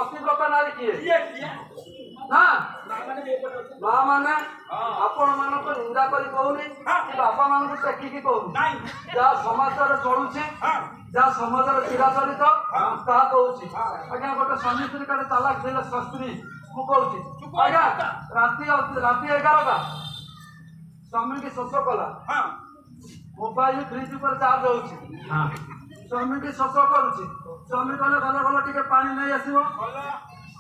पतिव्रता नारी किए ना माँ माने आपण मान निंदा कर कहूनी बापा मान टेकिकी कहूनी जहाँ समाज चलुची जहाँ समाज चिराचरित ता कहूँ आज्ञा गोटे स्वामी स्त्री कड़े चालाक थे स्त्री मुझे आज्ञा राति 11टा स्वामी की शोष कला मोबाइल फ्रिज पर चार्ज होची स्वामी की शोष करुच्ची स्वामी कहले गल गल टे पा नहीं आसो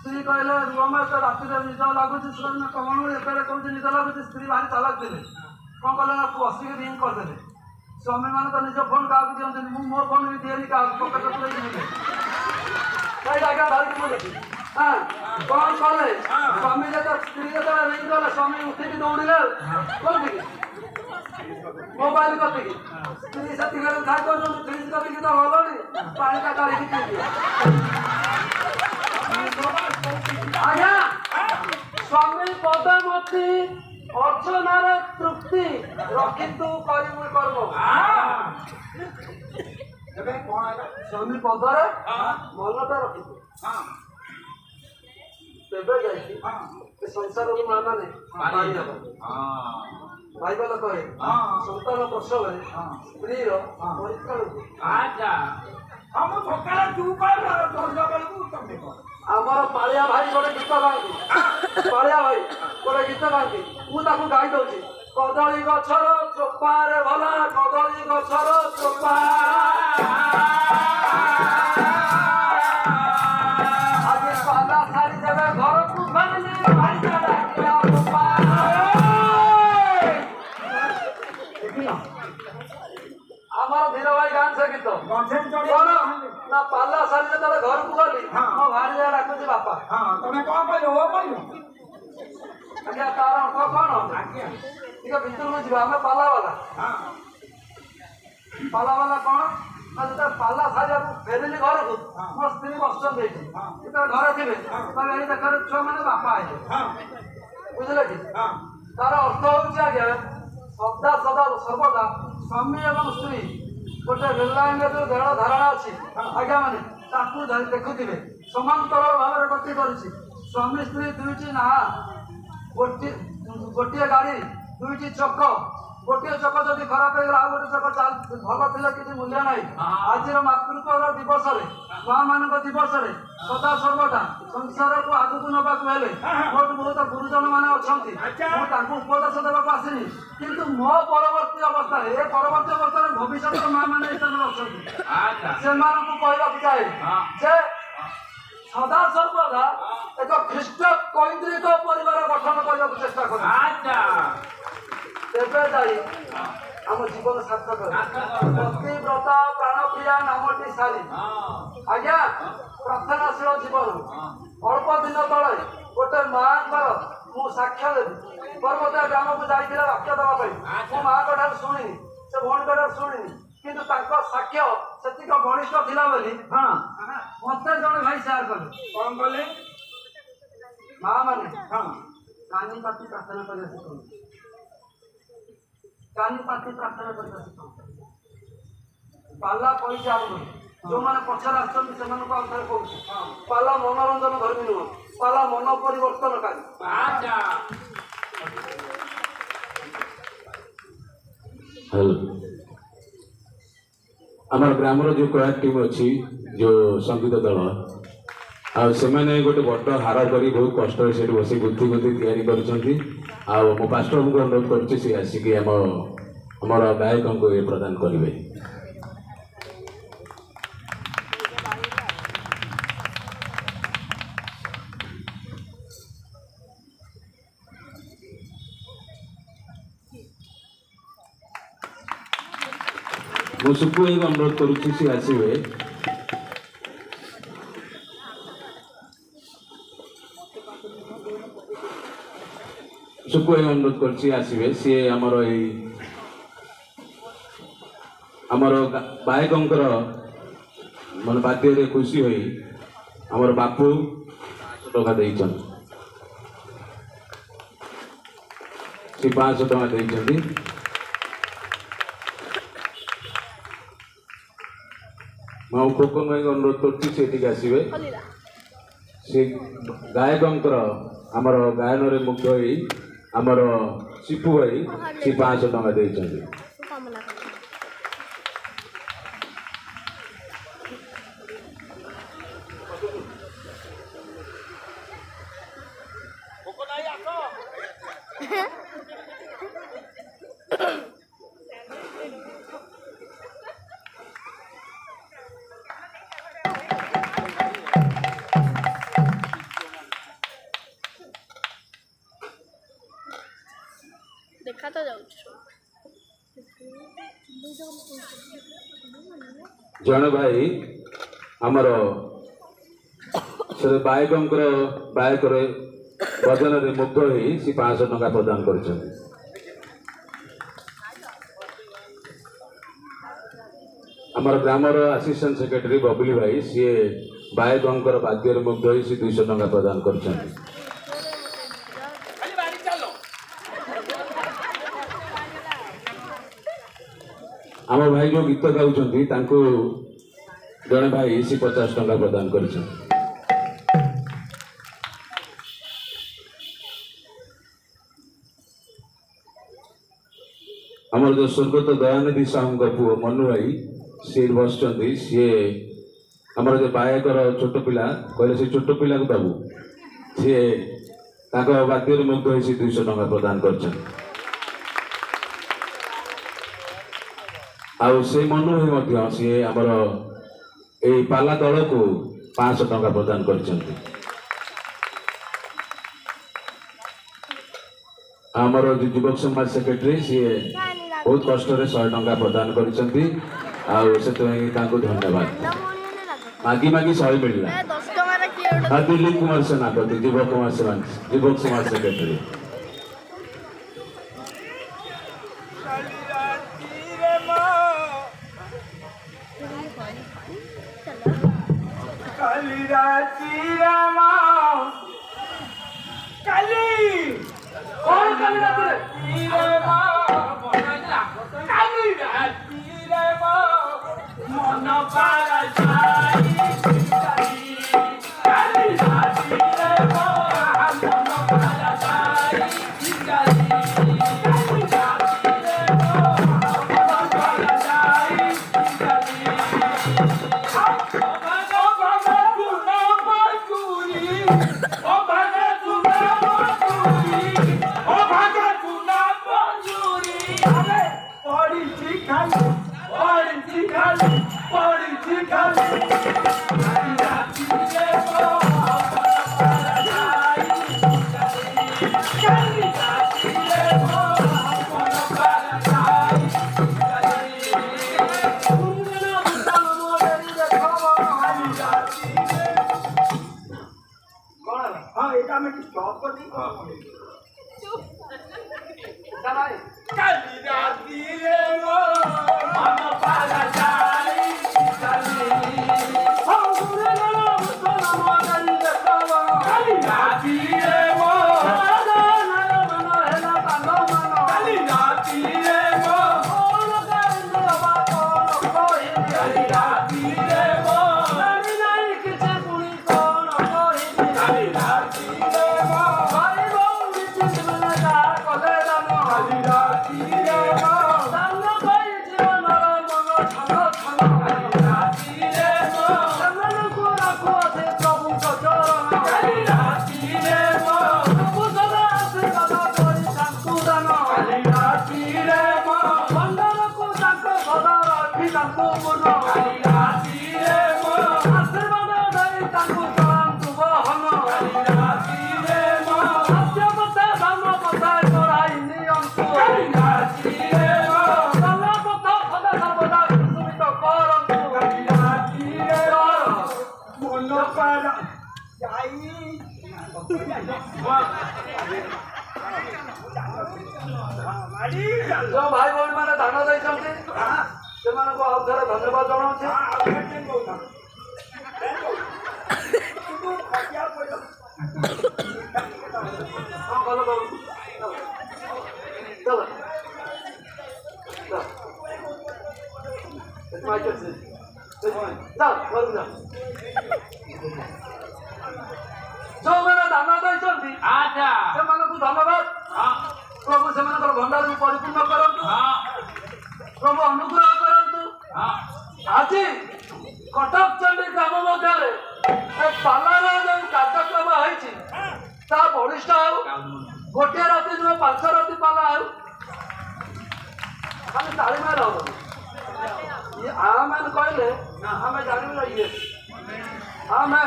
स्त्री कहले रुम तो राति निद लगुच कमल एपे कौन निद लगुच स्त्री भारी चालाक थे कौन कले ना बसिक रिंग करदे स्वामी मैंने तो निज फोन क्या दिखते मुझे मो फोन भी दिए क्या पकेट कहीं आज्ञा धरिकी मुझे हाँ कौन कले स्वामी जो स्त्री जो रिंग कले स्वामी उठिकी दौड़े कौन थी मोबाइल कति स्त्री से खाई कर फ्रिज कति तो भल पानी का आज्ञा स्वामी पदमती अर्चनार तृप्ति रखितु करू कर्म स्वामी पदरे मनटा रखितु तेबे जाई संसार माँ मैंने बाइबल कहे संतान प्रसव स्त्री आमर पालिया भाई गोटे गीत गाँती पालिया भाई गोटे गीत गाँती मुझे गाई दूसरी कदली गछर चोपारे भला कदली गछर चोपा आज पाला सारी देवे घर को आमर धीर भाई गान से गीत ना पाला सारी जो घर को गली मो भारी जा डाकुची बापा तुम्हें कौन कहलो वो कहलो आज्ञा तार अर्थ कौन ठीक है भितर में जीवा हमें पाला वाला कौन ना जो पाला सारी फेरिली घर को मो स्त्री बसन देती घर थे यही देख छुआ मैंने बापा आए बुझे कि तार अर्थ हूँ आज्ञा सदा सदा सर्वदा स्वामी एवं स्त्री गोटे रेललाइन जो देह धारणा अच्छी आज्ञा मैंने देखुवे समांतर भाव गति कर स्वामी स्त्री दुईटी ना गोटे गाड़ी दुईटी चक गोटे चक जब खराब हो गला गोटे चक भल थे किसी मूल्य ना आज मातृत्व दिवस माँ मान दिवस सदा सर्वदा संसार को आगक नवाक बहुत बहुत गुरुजन मैंने अच्छा उपदेश देवाक आसनी किंतु मो परवर्ती अवस्था ए परवर्ती अवस्था भविष्य माँ मैंने अच्छा से कहवाक चाहे जे सदा सर्वदा एक ख्रीष्ट कैंद्रिक परिवार गठन करने को चेष्टा कर तेबे जाई आम जीवन सार्थक पतिव्रता प्राणप्रिया नामटी सारी आज्ञा प्रार्थनाशील जीवन अल्प दिन तले गोटे माँ मु साक्ष्य देवी पर्वत ग्राम को जाइए वाक्य देवाई मो माँ ठार शुणी से भौणी ठार शुणी किंतु साक्ष्य से बलिष्ठ थिला बोली मत जड़े भाई सेयार कले कौन कले माँ मैंने कानी पाती प्रार्थना कर कानी पाती प्रार्थना कर पाला पैसा जो मैंने पछर आसर कहूँ पाला मनोरंजन धर्मी नुह पाला मन परिवर्तनकारी आम ग्राम जो कला टीम अच्छी जो संगीत दल आने गोटे बड़ हार कर बहुत कष्ट से बस गुथी गुथी तैयारी कर मो पास्टर को अनुरोध कर आसिक आमर गायक को ये प्रदान करेंगे मु सुकु को अनुरोध करुच्ची सी आसवे सुकु अनुरोध कर आसवे सी आमर आमर गायकर मन बाद्य खुशी हुई आमर बापू टका देचन सी 500 टका देचंती मैं खोकन भाई अनुरोध कर आसवे से गायकंकर आमर गायन में मुग्ध होई आमर शिपू भाई से 500 टंका देइछन्ति। देखा तो जाऊँ जन भाई आमर से बायकंकर बायकर भजन में मुग्ध होई से 500 टंका प्रदान कर। आमर ग्रामर असिस्टेंट सेक्रेटरी बबली भाई सी बायकंकर वाद्य मुग्ध होई से 200 टंका प्रदान कर। आम भाई जो गीत गाउछन्ति तांको जने भाई से 50 टंका प्रदान कर। आमर जो स्वर्गत दयानिधि साहू पुओ मनु भाई सी बस सी आमर जो बायकर छोट पिला कहले से छोट पिला को दबू सी वाद्य मुग्ध हो 200 टंका प्रदान कर। आउ से मनु भाई सी आमर ए पाला दल को 500 टंका प्रदान कर। आमर जो युवक समाज सेक्रेटरी सी बहुत कष्ट 100 टंका प्रदान कर। धन्यवाद मागी मागी 100 मिलला। दिलीप कुमार सेनापति युवक समाज सेक्रेटरी। जो भाई भौणी मैंने धान देते से धन्यवाद जनाऊँ। ଦେଇଛନ୍ତି ଆଚ୍ଛା ସେମାନଙ୍କୁ ଧନ୍ୟବାଦ। ପ୍ରଭୁ ସେମାନଙ୍କର ଭଣ୍ଡାରକୁ ପରିପୂର୍ଣ୍ଣ କରନ୍ତୁ, ପ୍ରଭୁ ଅନୁଗ୍ରହ କରନ୍ତୁ। ଆଜି କଟକ ଚଣ୍ଡୀ ଗ୍ରାମ ମଧ୍ୟରେ ଏ ପାଲାର ଯେଉଁ କାର୍ଯ୍ୟକ୍ରମ ହେଇଛି ତା ବଳିଷ୍ଠ ହେଉ। ଗୋଟିଏ ରାତି ନୁହେଁ 5 ରାତି ପାଲା ହେଉ। ଖାଲି ତାଳି ମାର ହବନି। ଆମେ କହିଲେ ଆମେ ଜାଣିବୁ ଇଏ ଆମେ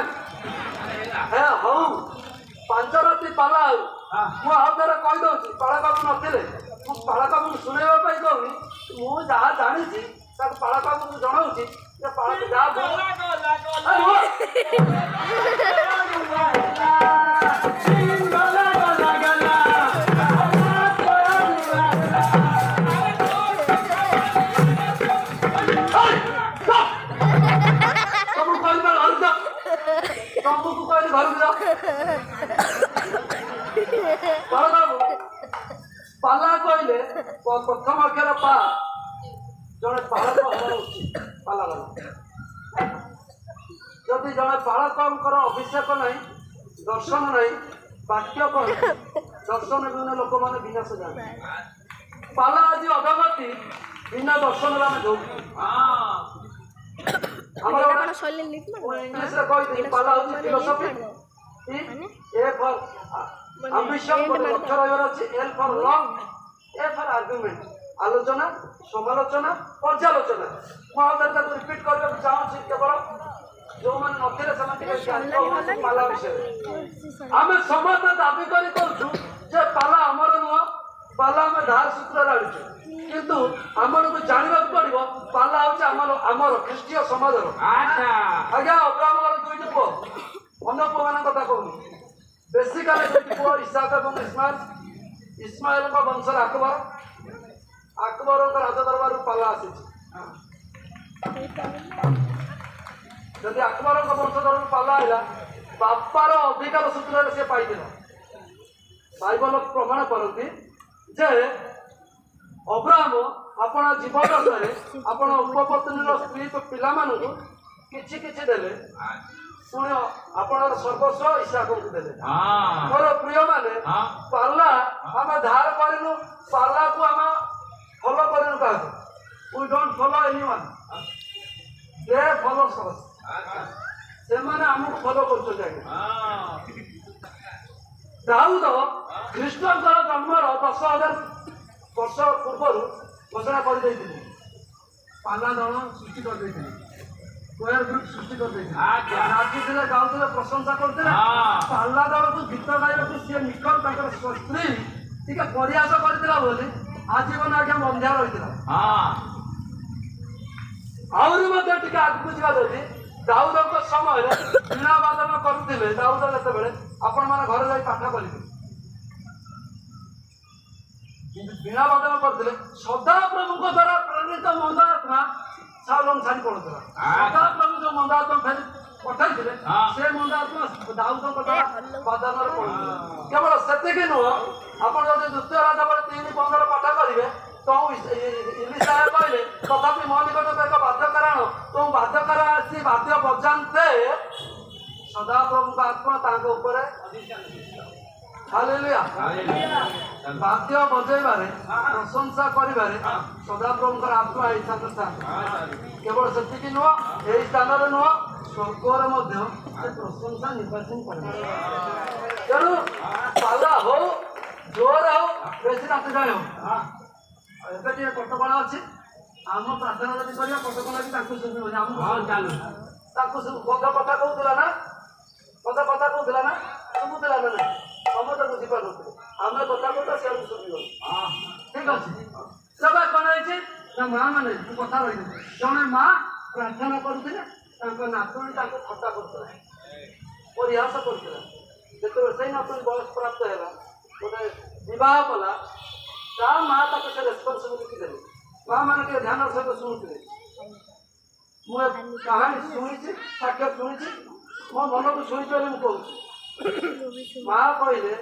ହେ ହଉ 5 ରାତି ପାଲା ହେଉ। ମୁଁ ଆଉ ଥରେ କହିଦଉଛି, ପାଳକାବୁ ନଥିଲେ ମୁଁ ପାଳକାବୁକୁ ଶୁଣେଇବା ପାଇଁ କହୁନି, ମୁଁ ଯାହା ଜାଣିଛି ତାକୁ ପାଳକାବୁକୁ ଜଣାଉଛି ଯେ ପାଳକ ଯାହା ସବୁ କହିବା ଘରକୁ ତମକୁ କହିଲି ଘରକୁ ଯାଅ। ପାଳକାବୁ ପାଲା କହିଲେ ପ୍ରଥମ ଅକ୍ଷର ପା ଜଣେ ପାଳକ ହେବା ଉଚିତ। ପାଲା ଯଦି ଜଣେ ପାଳକଙ୍କର ଅଭିଷେକ ନାହିଁ, ଦର୍ଶନ ନାହିଁ, ବାକ୍ୟ କହେ ଦର୍ଶନ ବିନା ଲୋକମାନେ ବିନାଶ ଯାଆନ୍ତି। ପାଲା ଆଜି ଅଧଗତି ବିନା ଦର୍ଶନରେ ଆମେ ଯୋଉ ଆମର ଇଂଲିଶରେ କହିଥିଲି ପାଲା ହଉଛି ଫିଲୋସଫି। ଏ ଫର୍ ଆମ୍ବିସନ୍ ଗୋଟେ ଲକ୍ଷ୍ୟ ରହିବାର ଅଛି, L for love, A for argument ଆଲୋଚନା, ସମାଲୋଚନା, ପର୍ଯ୍ୟାଲୋଚନା। ମୁଁ ଆଉ ଥରେ ତାକୁ ରିପିଟ୍ କରିବାକୁ ଚାହୁଁଛି, କେବଳ ଯୋଉମାନେ ନଥିଲେ ସେମାନେ ଟିକେ ଜାଣିପାରୁନାହାନ୍ତି ପାଲା ବିଷୟରେ। ଆମେ ସମସ୍ତେ ଦାବି କରି କହୁଛୁ ଯେ ପାଲା ଆମର ନୁହଁ, ପାଲା ଆମେ ଧାର ସୂତ୍ରରେ ଆଣିଛୁ। କିନ୍ତୁ ଆମକୁ ଜାଣିବାକୁ ପଡିବ ପାଲା ହଉଛି ଆମର ଖ୍ରୀଷ୍ଟୀୟ ସମାଜର। ଆଜ୍ଞା ଅବ୍ରାହ୍ମଙ୍କର 2ଟି ପୁଅ, ଅନ୍ୟ ପୁଅମାନଙ୍କ କଥା କହୁନି, ବେସିକାଲି 2ଟି ପୁଅ ଇସାକ ଏବଂ ଇସ୍ମାଇଲ। ଇସ୍ମାଇଲଙ୍କ ବଂଶରେ ଆକବରଙ୍କ ରାଜଦରବାରରୁ ପାଲା ଆସିଛି। ଯଦି ଆକବରଙ୍କ ବଂଶଧରରୁ ପାଲା ହେଲା, ବାପାର ଅଧିକାର ସୂତ୍ରରେ ସେ ପାଇଥିଲା। ବାଇବଲ ପ୍ରମାଣ କରନ୍ତି ଯେ ଅବ୍ରାହ୍ମ ଆପଣ ଜୀବନରେ ଆପଣ ଉପପତ୍ନୀର ସ୍ତ୍ରୀ ପିଲାମାନଙ୍କୁ କିଛି କିଛି ଦେଲେ, ପୁଣି ଆପଣଙ୍କର ସର୍ବସ୍ୱ ଇସାକଙ୍କୁ ଦେଲେ। ମୋର ପ୍ରିୟମାନେ, ପାଲା ଆମେ ଧାର କରିନୁ, ପାଲାକୁ ଆମେ ଫଲୋ କରିନୁ କାହାକୁ। We don't follow anyone, they follow us. ସେମାନେ ଆମକୁ ଫଲୋ କରୁଛନ୍ତି। ଆଜ୍ଞା ଦାଉଦ ଖ୍ରୀଷ୍ଟଙ୍କର ଜନ୍ମର 10,000 ବର୍ଷ ପୂର୍ବରୁ ଘୋଷଣା କରିଦେଇଥିଲେ। ପାଲା ଦଳ ସୃଷ୍ଟି କରିଦେଇଥିଲେ, କୋୟାର ଗ୍ରୁପ ସୃଷ୍ଟି କରିଦେଇଥିଲେ, ନାଚୁଥିଲେ, ଗାଉଥିଲେ, ପ୍ରଶଂସା କରୁଥିଲେ। ପାଲା ଦଳକୁ ଗୀତ ଗାଇବାକୁ ସିଏ ନିକଟ ତାଙ୍କର ସ୍ତ୍ରୀ ଟିକେ ପ୍ରୟାସ କରିଥିଲା ବୋଲି ଆଜୀବନ ଆଜ୍ଞା ବନ୍ଧ୍ୟା ରହିଥିଲା। ଆହୁରି ମଧ୍ୟ ଟିକେ ଆଗକୁ ଯିବା ଯଦି ଦାଉଦଙ୍କ ସମୟରେ ବୀଣା ବାଦନ କରୁଥିଲେ। ଦାଉଦ ଯେତେବେଳେ ଆପଣମାନେ ଘରେ ଯାଇ ପାଠ କରିବେ, କିନ୍ତୁ ବୀଣା ବାଦନ କରୁଥିଲେ। ସଦାପ୍ରଭୁଙ୍କ ଦ୍ୱାରା ପ୍ରେରିତ ମନ୍ଦ ଆତ୍ମା ସାଉଲଙ୍କୁ ଛାଡ଼ି ପଡୁଥିଲା। ସଦାପ୍ରଭୁ ଯୋଉ ମନ୍ଦ ଆତ୍ମା ଫେରି ପଠାଇଥିଲେ, ସେ ମନ୍ଦ ଆତ୍ମା ଦାଉଦଙ୍କ ଦ୍ୱାରା ବାଦନରେ ପଡୁଥିଲା। କେବଳ ସେତିକି ନୁହଁ, ଆପଣ ଯଦି 2 ରାଜାବଳୀ 3:15 ପାଠ କରିବେ ତ ଇଲିଶା କହିଲେ, ତଥାପି ମୋ ନିକଟକୁ ଏକ ବାଦ୍ୟକାର ଆଣ, ତ ବାଦ୍ୟକାର ଆସି ବାଦ୍ୟ ବଜାନ୍ତେ ସଦାପ୍ରଭୁଙ୍କ ଆତ୍ମା ତାଙ୍କ ଉପରେ। ହାଲେଲୁୟା। ବାଦ୍ୟ ବଜେଇବାରେ, ପ୍ରଶଂସା କରିବାରେ ସଦାପ୍ରଭୁଙ୍କର ଆତ୍ମା ଏହି ସ୍ଥାନରେ ଥାନ୍ତି। କେବଳ ସେତିକି ନୁହଁ, ଏହି ସ୍ଥାନରେ ନୁହଁ, ସ୍ୱର୍ଗରେ ମଧ୍ୟ ସେ ପ୍ରଶଂସା ନିର୍ବାଚନ କରିବେ। ତେଣୁ ପାଲା ହଉ, ଜୋର ହଉ, ବେଶୀ ରାତି ଯାଏ ହଉ। ଏବେ ଟିକେ କଟକଣା ଅଛି, ଆମ ପ୍ରାର୍ଥନା ଯଦି କରିବା କଟକଣା ବି ତାଙ୍କୁ ଶୁଣିବନି, ଆମକୁ ଚାଲୁ ତାଙ୍କୁ ବୋଧ କଥା କହୁଥିଲା ନା, କଥା କହୁଥିଲା ନା, ଶୁଭୁଥିଲା ନା ନାହିଁ, ସମସ୍ତେ ବୁଝିପାରୁନଥିଲେ। ଆମେ କଥା କହୁଥା ସେଆକୁ ଶୁଣିବନି। ଠିକ ଅଛି। ସେବା କଣ ହେଇଛି ନା, ମା ମାନେ ମୁଁ କଥା ରହିଲି, ଜଣେ ମା ପ୍ରାର୍ଥନା କରୁଥିଲେ, ତାଙ୍କ ନାତୁଣୀ ତାଙ୍କୁ ଥଟ୍ଟା କରୁଥିଲା, ପରିହାସ କରୁଥିଲା। ଯେତେବେଳେ ସେଇ ନାତୁଣୀ ବୟସ ପ୍ରାପ୍ତ ହେଲା, ଗୋଟେ ବିବାହ କଲା, ତା ମା ତାକୁ ସେ ରେସ୍ପନ୍ସିବିଲିଟି ଦେଲେ। ମା ମାନେ ଟିକେ ଧ୍ୟାନର ସହିତ ଶୁଣୁଥିଲେ। ମୁଁ ଏ କାହାଣୀ ଶୁଣିଛି, ସାକ୍ଷ୍ୟ ଶୁଣିଛି, ମୋ ମନକୁ ଶୁଣିଛି ବୋଲି ମୁଁ କହୁଛି। ମା କହିଲେ,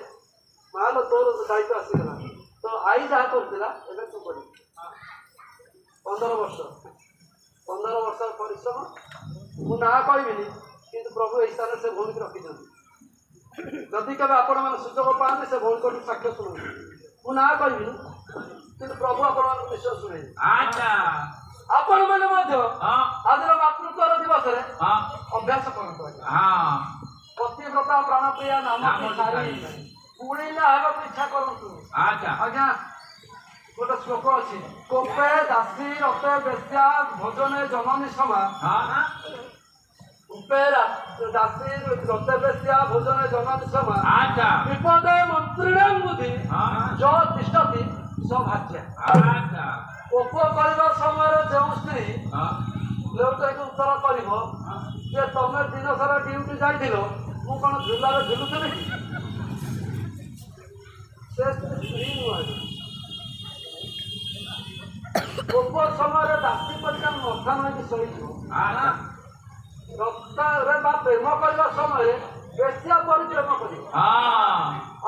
ମା ଲୋ ତୋର ଦାୟିତ୍ୱ ଆସିଗଲା, ତ ଆଈ ଯାହା କରୁଥିଲା ଏବେ ତୁ କରିବୁ। 15 ବର୍ଷ ପରିଶ୍ରମ, ମୁଁ ନାଁ କହିବିନି, କିନ୍ତୁ ପ୍ରଭୁ ଏହି ସ୍ଥାନରେ ସେ ଭୂମିକି ରଖିଛନ୍ତି। ଯଦି କେବେ ଆପଣମାନେ ସୁଯୋଗ ପାଆନ୍ତି ସେ ଭଉଣୀଙ୍କଠୁ ସାକ୍ଷ୍ୟ ଶୁଣନ୍ତୁ। ମୁଁ ନାଁ କହିବିନି କିନ୍ତୁ ପ୍ରଭୁ ଆପଣମାନଙ୍କୁ ନିଶ୍ଚୟ ଶୁଣେଇବେ। ଆପଣମାନେ ମଧ୍ୟ ଆଜିର ମାତୃତ୍ୱର ଦିବସରେ ଅଭ୍ୟାସ କରନ୍ତୁ। ପତିବ୍ରତା ପ୍ରାଣପ୍ରିୟା ନାମ ପୁଣିଲା ହେବାକୁ ଇଚ୍ଛା କରନ୍ତୁ। ଆଜ୍ଞା ଗୋଟେ ଶ୍ଲୋକ ଅଛି, କୋପେ ଦାସୀ ରତେ ବେଶ୍ୟା ଭୋଜନେ ଜନନୀ ସମା। ଦାସୀ ରତେ ବେଶ୍ୟା ଭୋଜନେ ଜନନୀ ସମା ବିପଦେ ମନ୍ତ୍ରୀଣାଂ ବୁଦ୍ଧି ଯ ତିଷ୍ଠତି ସ ଭାଜ୍ୟା। କୋପ କରିବା ସମୟରେ ଯେଉଁ ସ୍ତ୍ରୀ ଲେଉଟାଇକି ଉତ୍ତର କରିବ ଯେ ତମେ ଦିନ ସାରା ଡ୍ୟୁଟି ଯାଇଥିଲ, ମୁଁ କ'ଣ ଝୁଲାରେ ଝୁଲୁଥିଲି କି, ସେ ସ୍ତ୍ରୀ ନୁହେଁ। କୋପ ସମୟରେ ଦାସୀ ପରିକା ମଥା ନହେଇକି ଶୋଇଥିବ। ରକ୍ତରେ ବା ପ୍ରେମ କରିବା ସମୟରେ ବେଶ୍ୟା ପରି ପ୍ରେମ କରିବ।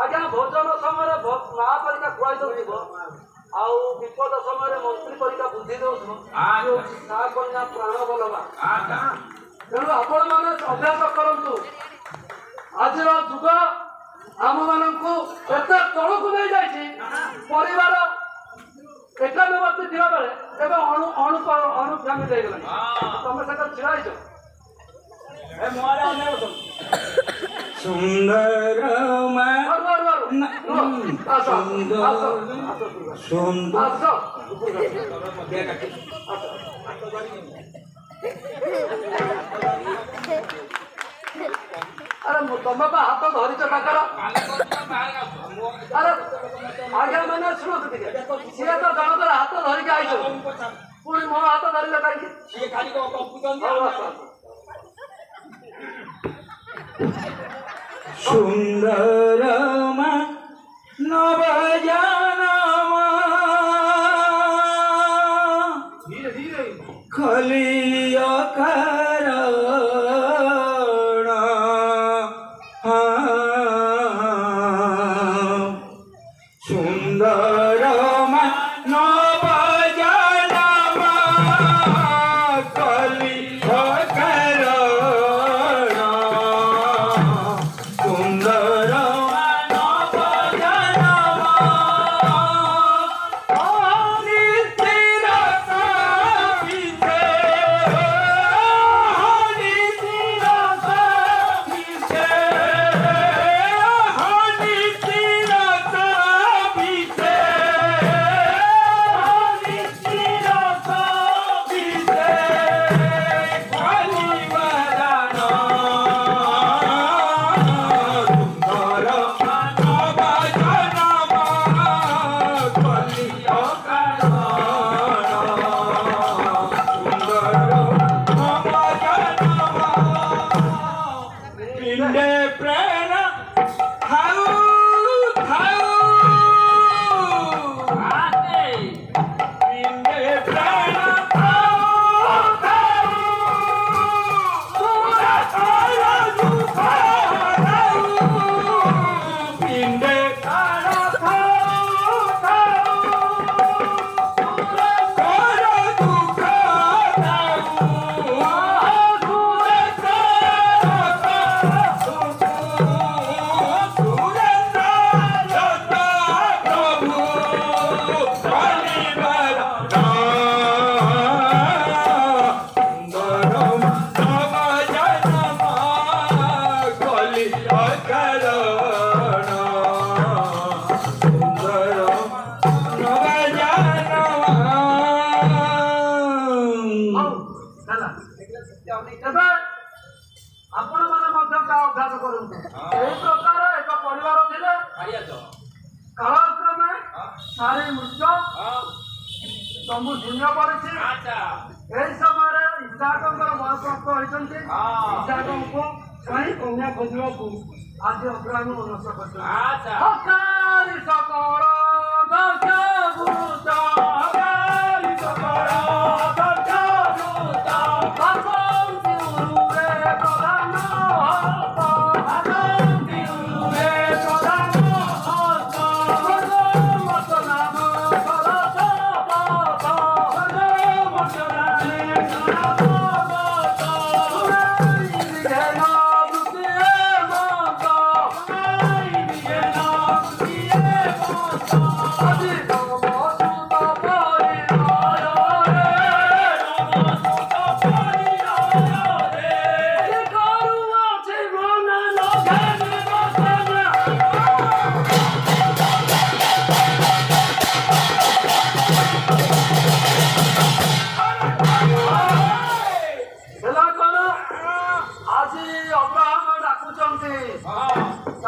ଆଜ୍ଞା ଭୋଜନ ସମୟରେ ମା ପରିକା ଖୁଆଇ ଦଉଥିବ, ଆଉ ବିପଦ ସମୟରେ ମନ୍ତ୍ରୀ ପରିକା ବୁଦ୍ଧି ଦଉଥିବ। ତା କନ୍ୟା ପ୍ରାଣ ବଲବା। ତେଣୁ ଆପଣମାନେ ଅଭ୍ୟାସ କରନ୍ତୁ। ଆଜିର ଯୁଗ ଆମମାନଙ୍କୁ ଏତେ ତଳକୁ ନେଇଯାଇଛି, ପରିବାର ଏକାନବର୍ତ୍ତୀ ଥିବା ବେଳେ ଏବେ ଅଣୁ ଫ୍ୟାମିଲି ହେଇଗଲାଣି। ତମେ ସେଟା ଛିଡ଼ା ହେଇଛ। ସୁନ୍ଦର ଆରେ ତମେ ବା ହାତ ଧରିଛ ତାଙ୍କର। ଆରେ ଆଜ୍ଞା ମାନେ ଶୁଣନ୍ତୁ ଟିକେ, ସିଏ ତ ଜଣଙ୍କର ହାତ ଧରିକି ଆଇଛ, ପୁଣି ମୋ ହାତ ଧରିଲେ କାହିଁକି? ସୁନ୍ଦର ନବଜାନମ ଖଲିୟ କାରଣ ସୁନ୍ଦର ନବଜାନମ ଖଲିୟ କାରଣ ସୁନ୍ଦର ଏବେ ଆପଣମାନେ ମଧ୍ୟ ତା ଅଭ୍ୟାସ କରନ୍ତୁ। ଏହି ପ୍ରକାର ଏକ ପରିବାର ଥିଲେ କାଳକ୍ରମେ ନାରୀ ମୃତ୍ୟୁ ସବୁ ଶୂନ୍ୟ ପଡ଼ିଛି। ଏହି ସମୟରେ ଇସାକଙ୍କର ବୟପ୍ରାପ୍ତ ହୋଇଛନ୍ତି। ଇସାକଙ୍କୁ ପାଇଁ କନ୍ୟା ଖୋଜିବାକୁ ଆଜି ଅଗ୍ରଣୀ ମନସ୍ଥ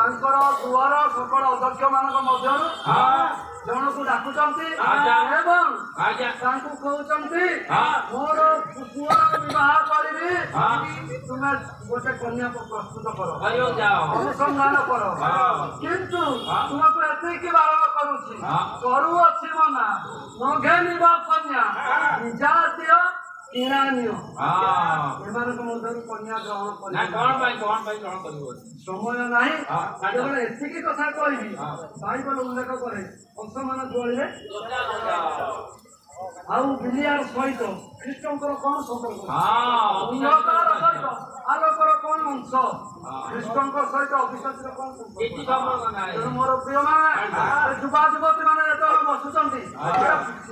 ତାଙ୍କର ଦୁଆର ସକଳ ଅଧ୍ୟକ୍ଷ ମାନଙ୍କ ମଧ୍ୟରୁ ଜଣକୁ ଡାକୁଛନ୍ତି ଏବଂ ତାଙ୍କୁ କହୁଛନ୍ତି ମୋର ପୁଅର ବିବାହ କରିବି, ତୁମେ ଗୋଟେ କନ୍ୟାକୁ ପ୍ରସ୍ତୁତ କର, ଅନୁସନ୍ଧାନ କର। କିନ୍ତୁ ତୁମକୁ ଏତିକି ବାରଣ କରୁଛି, କରୁଅଛି ମନା, ନଘେନିବ କନ୍ୟା, ନିଜା ଦିଅ କିଣା ନିଅ। ଏମାନଙ୍କ ମଧ୍ୟରୁ କନ୍ୟା ଗ୍ରହଣ କରିବ, ସମୟ ନାହିଁ। କେବଳ ଏତିକି କଥା କହିବି, ବାଇବଲ ଉଲ୍ଲେଖ କରେ ଅସମାନ ଜୁଆଳିରେ ଆଉ ବିଲିଆର ସହିତ ଖ୍ରୀଷ୍ଟଙ୍କର କଣ ସମ୍ପର୍କ? ଅନ୍ଧକାର ସହିତ ଆଲୋକର କଣ ଅଂଶ? ଖ୍ରୀଷ୍ଟଙ୍କ ସହିତ ଅବିଶ୍ୱାସୀର କଣ ସମ୍ପର୍କ? ତେଣୁ ମୋର ପ୍ରିୟମାନେ, ଯୁବା ଯୁବତୀ ମାନେ ଯେତେବେଳେ ବସୁଛନ୍ତି,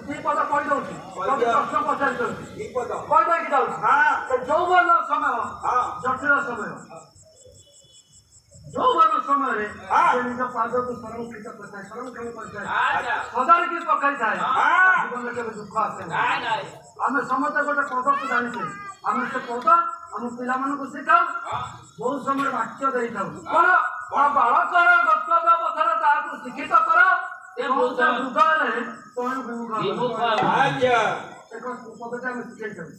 ଦି ପଦ କହିଦଉଛି, ଯଦି ପ୍ରଶ୍ନ ପଚାରିଛନ୍ତି କହିଦେଇକି ଯାଉଛି। ଯୌବନ ସମୟ ଜଟିଳ ସମୟ, ଯୌବନ ସମୟରେ ସେ ନିଜ ପାଦକୁ ସଂରକ୍ଷିତ କରିଥାଏ, ସଂରକ୍ଷଣ କରିଥାଏ, ସଜାଡ଼ିକି ପକାଇଥାଏ। ଜୀବନରେ କେବେ ଦୁଃଖ ଆସେ ନାହିଁ। ଆମେ ସମସ୍ତେ ଗୋଟେ ପଦକୁ ଜାଣିଛେ, ଆମେ ସେ ପଦ ଆମ ପିଲାମାନଙ୍କୁ ଶିଖାଉ, ବହୁତ ସମୟରେ ବାକ୍ୟ ଦେଇଥାଉ। କଣ ବାଳକର କର୍ତ୍ତବ୍ୟ ପଥରେ ତାହାକୁ ଶିକ୍ଷିତ କର, ହୃଦୟରେ ଏକ ପଦଟେ ଆମେ ଶିଖେଇଥାଉ।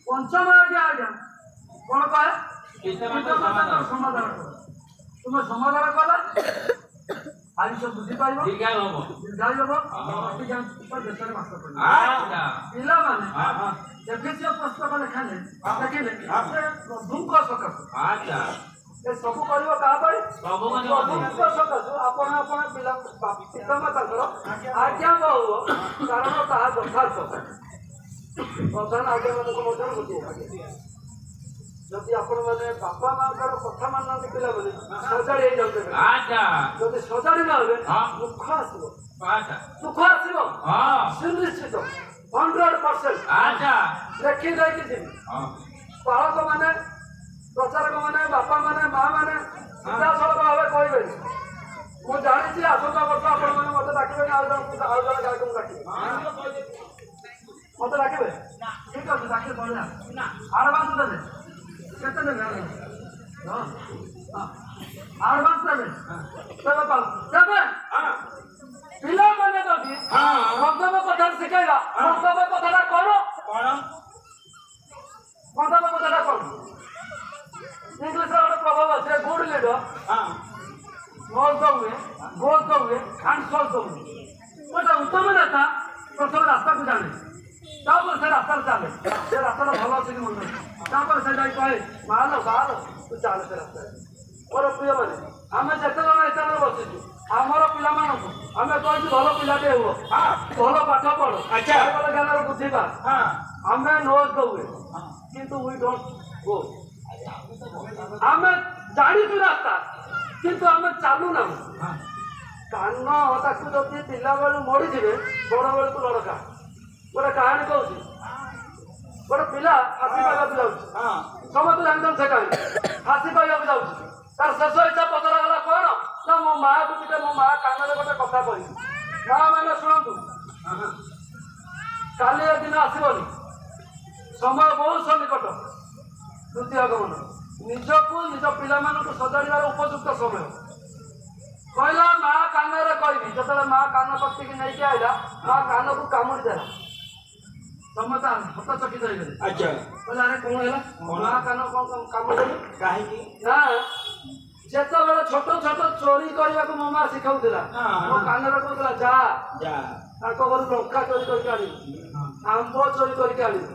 ପଞ୍ଚମ ଆଜ୍ଞା କଣ କହେ? ସମାଧାନ କର। ତୁମେ ସମାଧାନ କଲେ ଆୟୁଷ ବୃଦ୍ଧି ପାଇବ, ଦୀର୍ଘାୟୁ ହବ, ଦେଶରେ ବାସ କରିବ। ପିଲାମାନେ ଏଫେସୀୟ ପୁସ୍ତକ ଦେଖିଲେ ପ୍ରଭୁଙ୍କ ସକାଶୁ ଏ ସବୁ କରିବ କାହା ପାଇଁ? ପ୍ରଭୁଙ୍କ ସକାଶୁ ଆପଣ ଆପଣ ପିତାମାତାଙ୍କର ଆଜ୍ଞା ବହୁ, କାରଣ ତାହା ଯଥାର୍ଥ। ପ୍ରଧାନ ଆଜ୍ଞାମାନଙ୍କ ମଧ୍ୟରେ ଗୋଟିଏ, ଯଦି ଆପଣ ମାନେ ବାପା ମାଙ୍କର କଥା ମାନନ୍ତି ପିଲାମାନେ ସଜାଡ଼ି ହେଇଯାଉଛନ୍ତି। ଯଦି ସଜାଡ଼ି ନ ହେବେ ଦୁଃଖ ଆସିବ, ଦୁଃଖ ଆସିବ ସୁନିଶ୍ଚିତ 100%। ଦେଖି ଦେଇକି ଯିବି। ପାଳକ ମାନେ, ପ୍ରଚାରକ ମାନେ, ବାପା ମାନେ, ମା ମାନେ ସିଧାସଳଖ ଭାବେ କହିବେନି, ମୁଁ ଜାଣିଛି ଆସନ୍ତା ବର୍ଷ ଆପଣ ମାନେ ମତେ ଡାକିବେନି, ଆଉ ଜଣେ ଗାୟକଙ୍କୁ ଡାକିବେ, ମତେ ଡାକିବେ, ଠିକ ଅଛି ଡାକିବେ, ବଢିଆ ଆଡଭାନ୍ସ ଦେବେ। କେତେ ଦେବେ? ଆଡଭାନ୍ସ ଦେବେ, ଦେବେ। ପିଲାମାନେ ଯଦି ପ୍ରଥମ କଥା ଶିଖେଇବା, ପ୍ରଥମ କଥାଟା କଣ? ପ୍ରଥମ କଥାଟା କଣ? ଇଂଲିଶର ଗୋଟେ ପ୍ରଭାବ ଅଛି, good leader knows the way, goes the way and shows the way. ଗୋଟେ ଉତ୍ତମ ନେତା ପ୍ରଥମେ ରାସ୍ତାକୁ ଜାଣେ, ତାପରେ ସେ ରାସ୍ତାରେ ଚାଲେ, ସେ ରାସ୍ତାଟା ଭଲ ଅଛି କି ମନ୍ଦ ଅଛି, ତାପରେ ସେ ଯାଇ କହେ ମାଲ ବାଲ ତୁ ଚାଲେ ସେ ରାସ୍ତାରେ। ମୋର ପ୍ରିୟମାନେ, ଆମେ ଯେତେ ଜଣ ସ୍ଥାନରେ ବସିଛୁ, ଆମର ପିଲାମାନଙ୍କୁ ଆମେ କହିଛୁ ଭଲ ପିଲାଟେ ହୁଅ, ଭଲ ପାଠ ପଢ, ଜ୍ଞାନର ବୁଦ୍ଧି ପା। ଆମେ ନୋଜ ଦ ୱେ, କିନ୍ତୁ ୱି ଡୋଣ୍ଟ ଗୋ। ଆମେ ଜାଣିଛୁ ରାସ୍ତା, କିନ୍ତୁ ଆମେ ଚାଲୁନାହୁଁ। କାନ ତାକୁ ଯଦି ପିଲାବେଳୁ ମରିଯିବେ, ବଡ ବେଳକୁ ଲଡ଼କା। ଗୋଟେ କାହାଣୀ କହୁଛି, ଗୋଟେ ପିଲା ଫାଶୀ ପାଇବାକୁ ଯାଉଛି, ସମସ୍ତେ ଜାଣିଛନ୍ତି ସେ କାହାଣୀ। ଫାଶୀ ପାଇବାକୁ ଯାଉଛି, ତାର ଶେଷ ଇଚ୍ଛା ପଚରାଗଲା କଣ ନା ମୋ ମାଆକୁ ଟିକେ ମୋ ମା କାନରେ ଗୋଟେ କଥା କହିବି। ମା ମାନେ ଶୁଣନ୍ତୁ, କାଲି ଏ ଦିନ ଆସିବନି, ସମୟ ବହୁତ ସନ୍ନିକଟ, ଦ୍ୱିତୀୟ ଆଗମନ। ନିଜକୁ ନିଜ ପିଲାମାନଙ୍କୁ ସଜାଡ଼ିବାର ଉପଯୁକ୍ତ ସମୟ। କହିଲା ମା କାନରେ କହିବି, ଯେତେବେଳେ ମା କାନ ପତିକି ନେଇକି ଆଇଲା, ମା କାନକୁ କାମୁଡ଼ି ଦେଲା। ସମସ୍ତେ ହତଚକିତ ହେଇଗଲେ। କହିଲେ ଆରେ କଣ ହେଲା? ମା କାନ କଣ କାମୁଡ଼ି କାହିଁକି? ନା ଯେତେବେଳେ ଛୋଟ ଛୋଟ ଚୋରି କରିବାକୁ ମୋ ମା ଶିଖାଉଥିଲା, ମୋ କାନରେ କହୁଥିଲା ଯା ତାଙ୍କ ଘରୁ ଲଙ୍କା ଚୋରି କରିକି ଆଣିବୁ, ଆମ୍ବ ଚୋରି କରିକି ଆଣିବୁ,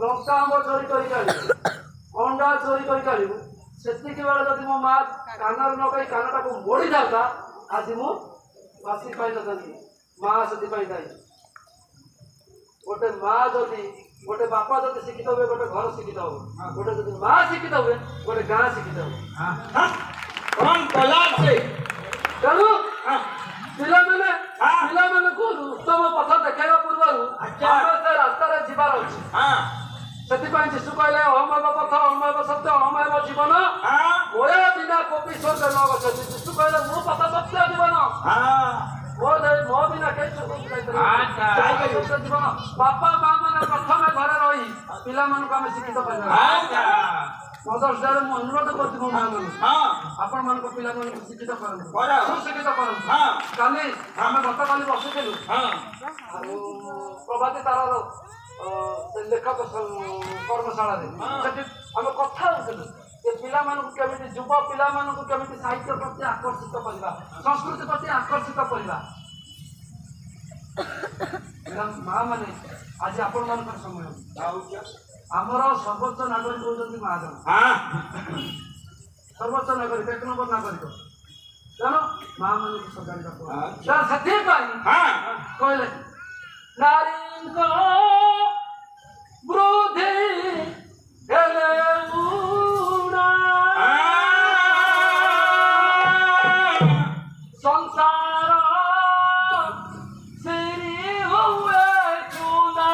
ଲଙ୍କା ଆମ୍ବ ଚୋରି କରିକି ଆଣିବୁ, ଅଣ୍ଡା ଚୋରି କରିକି ଆଣିବୁ। ସେତିକି ବେଳେ ଯଦି ମୋ ମା କାନରେ ନ କହି କାନଟାକୁ ମୋଡ଼ି ଯାଆନ୍ତା, ଆଜି ମୁଁ ଫାଶୀ ପାଇନଥାନ୍ତି। ମା ସେଥିପାଇଁ ଦାୟୀ। ଗୋଟେ ମା ଯଦି, ଗୋଟେ ବାପା ଯଦି ଶିକ୍ଷିତ ହୁଏ, ଗୋଟେ ଘର ଶିକ୍ଷିତ ହବ। ଗୋଟେ ଯଦି ମା ଶିକ୍ଷିତ ହୁଏ, ଗୋଟେ ଗାଁ ଶିକ୍ଷିତ ହବ। ତେଣୁ ପିଲାମାନଙ୍କୁ ଉତ୍ତମ ପଥ ଦେଖାଇବା ପୂର୍ବରୁ ଆମେ ସେ ରାସ୍ତାରେ ଯିବାର ଅଛି। ସେଥିପାଇଁ ଯୀଶୁ କହିଲେ ଅହମେବ ପଥ, ଅହମେବ ସତ୍ୟ, ଅହମେବ ଜୀବନ, ମୋୟ ବିନା କୋପି ସ୍ୱର୍ଗ ନ ଗଚ୍ଛତି। ଯୀଶୁ କହିଲେ ମୁଁ ପଥ, ସତ୍ୟ, ଜୀବନ, ମୋ ବିନା କେହି ସ୍ୱର୍ଗକୁ ଯାଇପାରିବେ ଜୀବନ। ବାପା ମା ମାନେ ପ୍ରଥମେ ଘରେ ରହି ପିଲାମାନଙ୍କୁ ଆମେ ଶିକ୍ଷିତ କରିବା। ମଦର୍ସ ଡେରେ ମୁଁ ଅନୁରୋଧ କରୁଛି ମୋ ମାଆମାନଙ୍କୁ ହଁ ଆପଣମାନଙ୍କ ପିଲାମାନଙ୍କୁ ଶିକ୍ଷିତ କରନ୍ତୁ କରାଅ। ସୁଶିକ୍ଷିତ କରନ୍ତୁ ହଁ କାଲି ଆମେ ଗତକାଲି ବସିଥିଲୁ ହଁ ଆଉ ପ୍ରଭାତୀ ତାରର ସେ ଲେଖକ କର୍ମଶାଳାରେ ସେଠି ଆମେ କଥା ହଉଥିଲୁ ଯେ ପିଲାମାନଙ୍କୁ କେମିତି ଯୁବ ପିଲାମାନଙ୍କୁ କେମିତି ସାହିତ୍ୟ ପ୍ରତି ଆକର୍ଷିତ କରିବା ସଂସ୍କୃତି ପ୍ରତି ଆକର୍ଷିତ କରିବା ମା ମାନେ ଆଜି ଆପଣମାନଙ୍କର ସମୟ ଆମର ସର୍ବୋଚ୍ଚ ନାଗରିକ ହଉଛନ୍ତି ମା ଜଣ ସର୍ବୋଚ୍ଚ ନାଗରିକ 1 ନମ୍ବର ନାଗରିକ ତେଣୁ ମା ମାନଙ୍କୁ ସଜାଡ଼ିବାକୁ ସେଥିପାଇଁ କହିଲେ ନାରୀଙ୍କ ବୃଦ୍ଧି ହେଲେ ଉଣା ସଂସାର ସିରି ହୁଏ ଚୁନା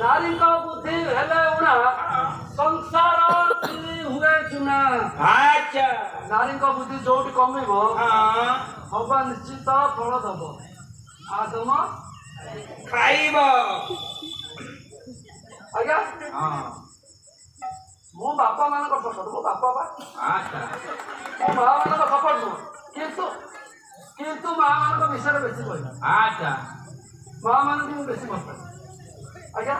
ନାରୀଙ୍କ ବୁଦ୍ଧି ହେଲେ ଉଣା ସଂସାର ସିରି ହୁଏ ଚୁନା ଆଚ୍ଛା ନାରୀଙ୍କ ବୁଦ୍ଧି ଯୋଉଠି କମିବ ହବା ନିଶ୍ଚିତ ଫଳ ଦବ ଆଦମ ଖାଇବ ଆଜ୍ଞା ମୁଁ ବାପା ମାନଙ୍କ ସପୋର୍ଟ ମୋ ବାପା ବା ଆଚ୍ଛା ମୋ ମା ମାନଙ୍କ ସପୋର୍ଟ ନୁହଁ କିନ୍ତୁ ମା ମାନଙ୍କ ବିଷୟରେ ବେଶୀ କହିବା ଆଚ୍ଛା ମା ମାନଙ୍କୁ ମୁଁ ବେଶୀ ଭଲ ପାଏ ଆଜ୍ଞା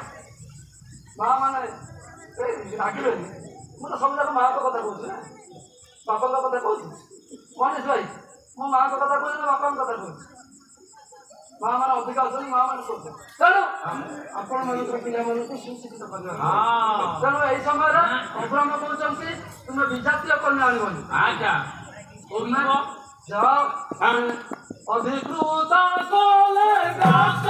ମା ମାନେ ରାଗିବେନି ମୁଁ ତ ସବୁ ଯାକ ମାଆଙ୍କ କଥା କହୁଛି ନା ବାପାଙ୍କ କଥା କହୁଛି ମନୀଷ ଭାଇ ମୁଁ ମାଆଙ୍କ କଥା କହୁଛି ନା ବାପାଙ୍କ କଥା କହୁଛି ମା ମାନେ ଅଧିକା ଅଛନ୍ତି ମା ମାନେ କହୁଛନ୍ତି ତେଣୁ ଆପଣମାନଙ୍କର ପିଲାମାନଙ୍କୁ ସୁଶିକ୍ଷିତ କରିବା ତେଣୁ ଏଇ ସମୟରେ ଅଗ୍ରମ କହୁଛନ୍ତି ତୁମେ ବିଜାତୀୟ କନ୍ୟା ଆଣିବନି ଆଚ୍ଛା ଯାଅ ଅଧିକୃତ କଲେ ଗାଛ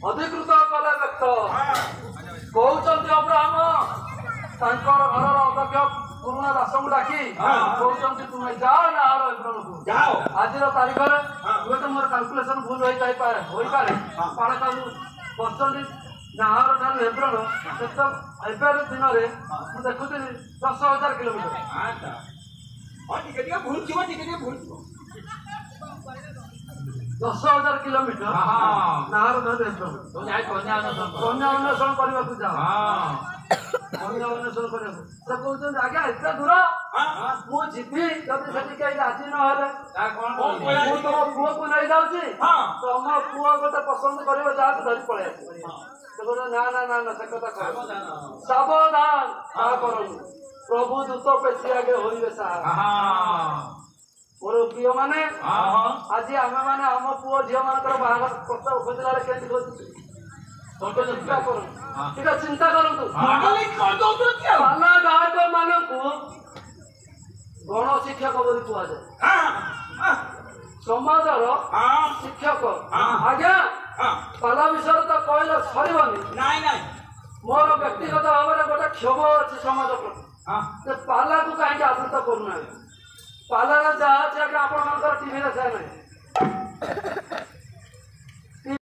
ଅଧିକୃତ କଲେ ବ୍ୟକ୍ତ କହୁଛନ୍ତି ଅବ୍ରାହ୍ମ ତାଙ୍କର ଘରର ଅଧ୍ୟକ୍ଷ ପୁରୁଣା ଦାସଙ୍କୁ ଡାକି କହୁଛନ୍ତି ତୁମେ ଯାଅ ନାହର ଏବ୍ରଣକୁ ଯାଅ ଆଜିର ତାରିଖରେ ହୁଏତ ମୋର କାଲକୁଲେସନ ଭୁଲ ହୋଇଯାଇପାରେ ପାଳକାକୁ ବସିଛନ୍ତି ନାହର ଠାରୁ ଏବ୍ରଣ ସେତ ଏବେ ଦିନରେ ମୁଁ ଦେଖୁଥିଲି 10,000 କିଲୋମିଟର ଆଚ୍ଛା ଟିକେ ଟିକେ ଭୁଲଥିବ ଟିକେ ଟିକେ ଭୁଲଥିବ 10,000 କିଲୋମିଟର ନାହର ଠାରୁ ଏବ୍ରଣ କନ୍ୟା ଅନ୍ୱେଷଣ କରିବାକୁ ଯାଅ କନ୍ୟା ଅନ୍ୱେଷଣ କରିବାକୁ ସେ କହୁଛନ୍ତି ଆଜ୍ଞା ଏତେ ଦୂର ମୁଁ ଯିବି ଯଦି ସେଠି କେହି ରାଜି ନହେଲେ ମୁଁ ତମ ପୁଅକୁ ନେଇଯାଉଛି ତମ ପୁଅ ଗୋଟେ ପସନ୍ଦ କରିବ ଯାହାକୁ ଧରି ପଳେଇ ଆସିବ ସେ କହୁଛନ୍ତି ନା ନା ନା ନା ସେ କଥା କର ସାବଧାନ ତାହା କରନ୍ତୁ ପ୍ରଭୁ ଦୂତ ପେଶି ଆଗେ ହୋଇବେ ସାହା ମୋର ପ୍ରିୟ ମାନେ ଆଜି ଆମେ ମାନେ ଆମ ପୁଅ ଝିଅ ମାନଙ୍କର ବାହାଘର ପ୍ରସ୍ତାବ ଖୋଜିଲା ବେଳେ କେମିତି ଖୋଜୁଛୁ ଚିନ୍ତା କରନ୍ତୁ ଟିକେ ଚିନ୍ତା କରନ୍ତୁ ପାଲା ଗାୟକ ମାନଙ୍କୁ ଗଣ ଶିକ୍ଷକ ବୋଲି କୁହାଯାଏ ସମାଜର ଶିକ୍ଷକ ଆଜ୍ଞା ପାଲା ବିଷୟରେ ତ କହିଲେ ସରିବନି ନାଇଁ ନାଇଁ ମୋର ବ୍ୟକ୍ତିଗତ ଭାବରେ ଗୋଟେ କ୍ଷୋଭ ଅଛି ସମାଜ ପ୍ରତି ସେ ପାଲାକୁ କାହିଁକି ଆଦୃତ କରୁନାହାନ୍ତି ପାଲାର ଯାହା ଅଛି ଆଜ୍ଞା ଆପଣମାନଙ୍କର ଟିଭିରେ ଯାଏ ନାହିଁ